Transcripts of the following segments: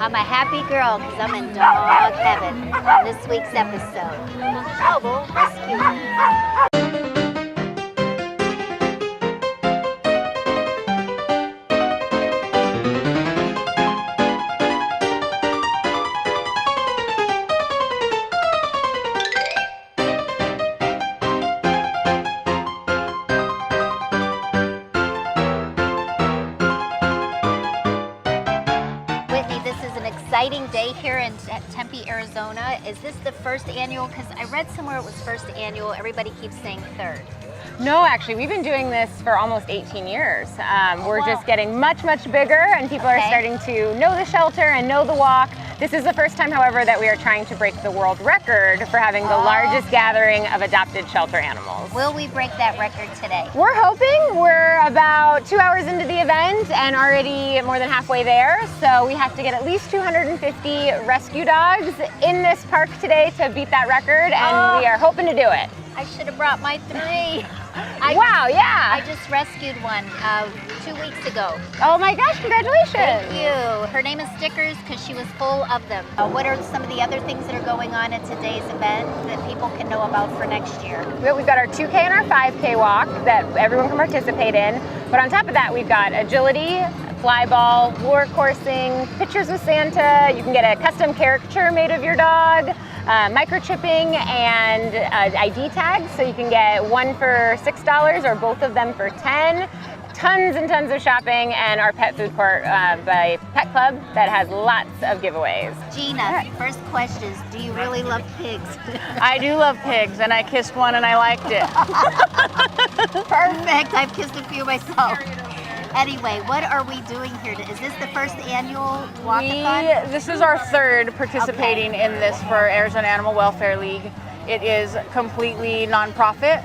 I'm a happy girl because I'm in dog heaven on this week's episode. Global Rescuers. Exciting day here in Tempe, Arizona. Is this the first annual? Because I read somewhere it was first annual. Everybody keeps saying third. No, actually, we've been doing this for almost 18 years. We're just getting much, much bigger, and people are starting to know the shelter and know the walk. This is the first time, however, that we are trying to break the world record for having the largest gathering of adopted shelter animals. Will we break that record today? We're hoping. We're about 2 hours into the event and already more than halfway there. So we have to get at least 250 rescue dogs in this park today to beat that record, and we are hoping to do it. I should have brought my 3. I just rescued one 2 weeks ago. Oh my gosh, congratulations. Thank you. Her name is Stickers because she was full of them. What are some of the other things that are going on at today's event that people can know about for next year? We've got our 2K and our 5K walk that everyone can participate in. But on top of that, we've got agility, fly ball, war coursing, pictures with Santa. You can get a custom caricature made of your dog. Microchipping and ID tags, so you can get one for $6 or both of them for $10. Tons and tons of shopping, and our pet food court by Pet Club that has lots of giveaways. Gina, first question is, do you really love pigs? I do love pigs, and I kissed one and I liked it. Perfect, I've kissed a few myself. Anyway, what are we doing here? Is this the first annual walkathon? This is our third participating in this for Arizona Animal Welfare League. It is completely nonprofit.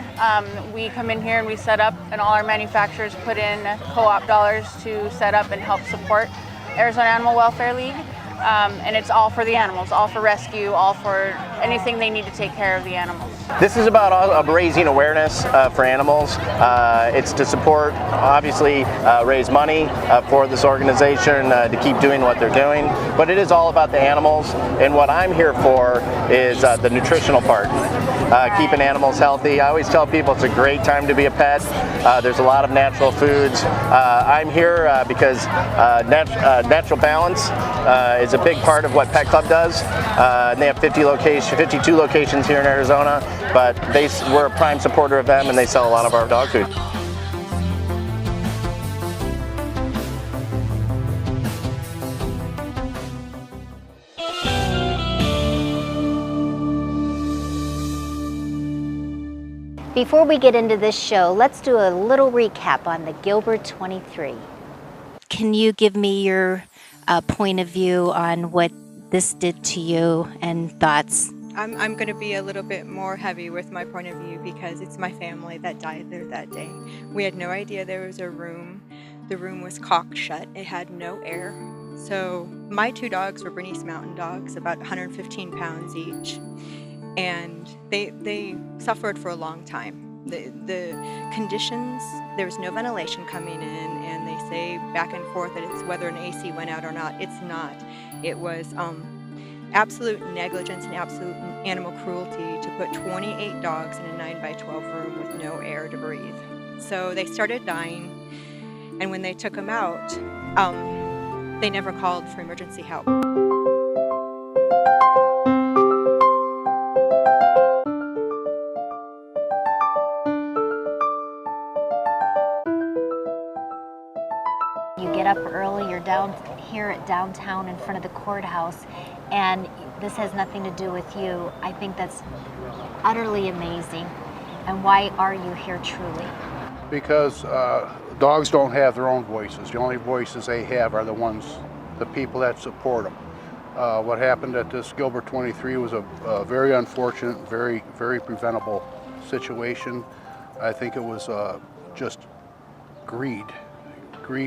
We come in here and we set up, and all our manufacturers put in co-op dollars to set up and help support Arizona Animal Welfare League. And it's all for the animals, all for rescue, all for anything they need to take care of the animals. This is about raising awareness for animals. It's to support, obviously, raise money for this organization to keep doing what they're doing. But it is all about the animals, and what I'm here for is the nutritional part. Keeping animals healthy. I always tell people it's a great time to be a pet. There's a lot of natural foods. I'm here because natural balance is a big part of what Pet Club does. They have 52 locations here in Arizona, but we're a prime supporter of them, and they sell a lot of our dog food. Before we get into this show, let's do a little recap on the Gilbert 23. Can you give me your point of view on what this did to you and thoughts? I'm going to be a little bit more heavy with my point of view because it's my family that died there that day. We had no idea there was a room. The room was caulked shut. It had no air. So my 2 dogs were Bernese Mountain Dogs, about 115 pounds each. And they suffered for a long time. The conditions, there was no ventilation coming in, and they say back and forth that it's whether an AC went out or not. It's not. It was absolute negligence and absolute animal cruelty to put 28 dogs in a 9x12 room with no air to breathe. So they started dying, and when they took them out, they never called for emergency help. You get up early, you're down here at downtown in front of the courthouse, and this has nothing to do with you. I think that's utterly amazing. And why are you here truly? Because dogs don't have their own voices. The only voices they have are the people that support them. What happened at this Gilbert 23 was a very unfortunate, very, very preventable situation. I think it was just greed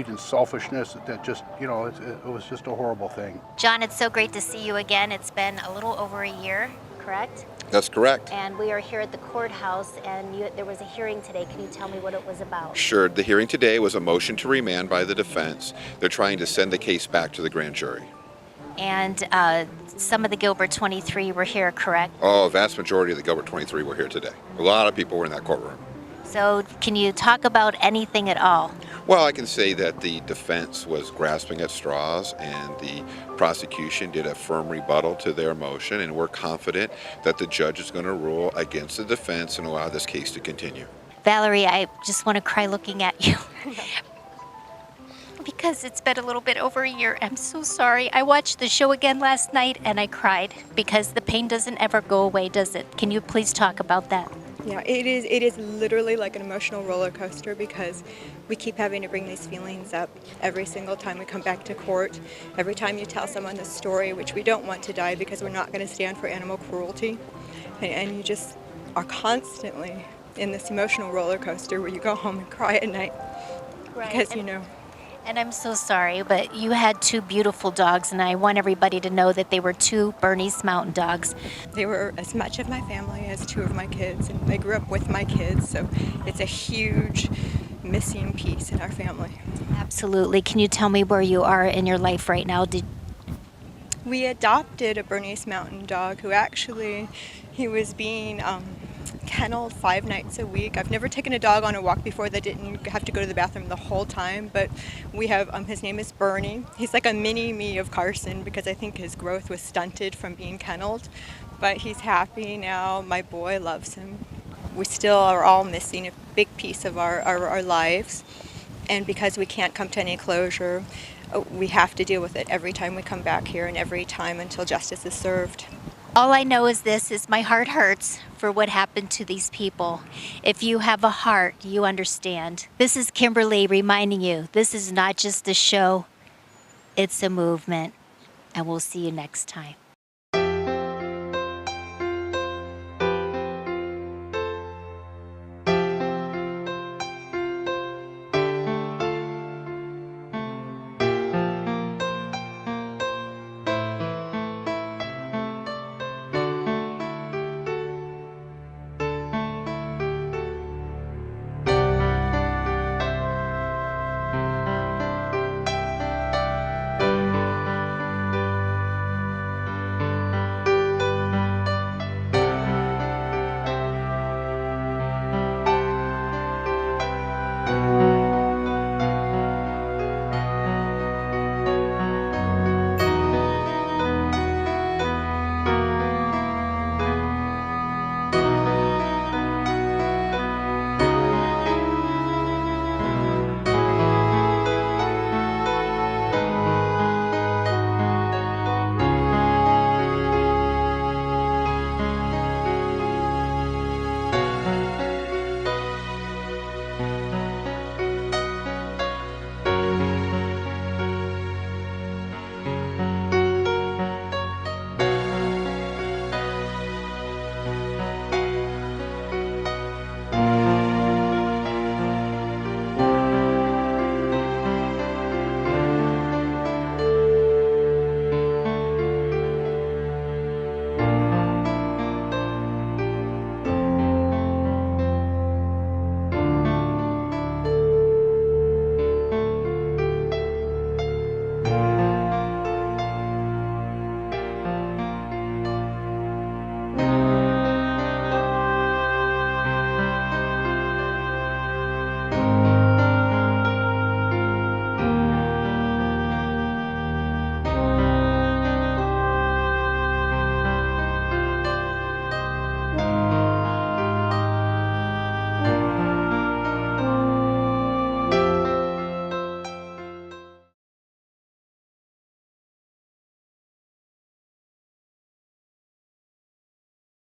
and selfishness that just, it was just a horrible thing. John, it's so great to see you again. It's been a little over a year, correct? That's correct. And we are here at the courthouse, and there was a hearing today. Can you tell me what it was about? Sure. The hearing today was a motion to remand by the defense. They're trying to send the case back to the grand jury. And some of the Gilbert 23 were here, correct? Oh, a vast majority of the Gilbert 23 were here today. A lot of people were in that courtroom. So can you talk about anything at all? Well, I can say that the defense was grasping at straws and the prosecution did a firm rebuttal to their motion, and we're confident that the judge is going to rule against the defense and allow this case to continue. Valerie, I just want to cry looking at you. Because it's been a little bit over a year. I'm so sorry. I watched the show again last night and I cried because the pain doesn't ever go away, does it? Can you please talk about that? Yeah, it is literally like an emotional roller coaster because we keep having to bring these feelings up every single time we come back to court. Every time you tell someone the story, which we don't want to die because we're not going to stand for animal cruelty. And you just are constantly in this emotional roller coaster where you go home and cry at night. Right. Because you know. And I'm so sorry, but you had two beautiful dogs, and I want everybody to know that they were two Bernese Mountain Dogs. They were as much of my family as two of my kids, and I grew up with my kids, so it's a huge missing piece in our family. Absolutely. Can you tell me where you are in your life right now? We adopted a Bernese Mountain Dog who actually, he was being kenneled 5 nights a week. I've never taken a dog on a walk before that didn't have to go to the bathroom the whole time, but we have, his name is Bernie. He's like a mini me of Carson because I think his growth was stunted from being kenneled, but he's happy now. My boy loves him. We still are all missing a big piece of our lives, and because we can't come to any closure, we have to deal with it every time we come back here and every time until justice is served. All I know is this, is my heart hurts for what happened to these people. If you have a heart, you understand. This is Kimberly reminding you, this is not just a show, it's a movement. And we'll see you next time.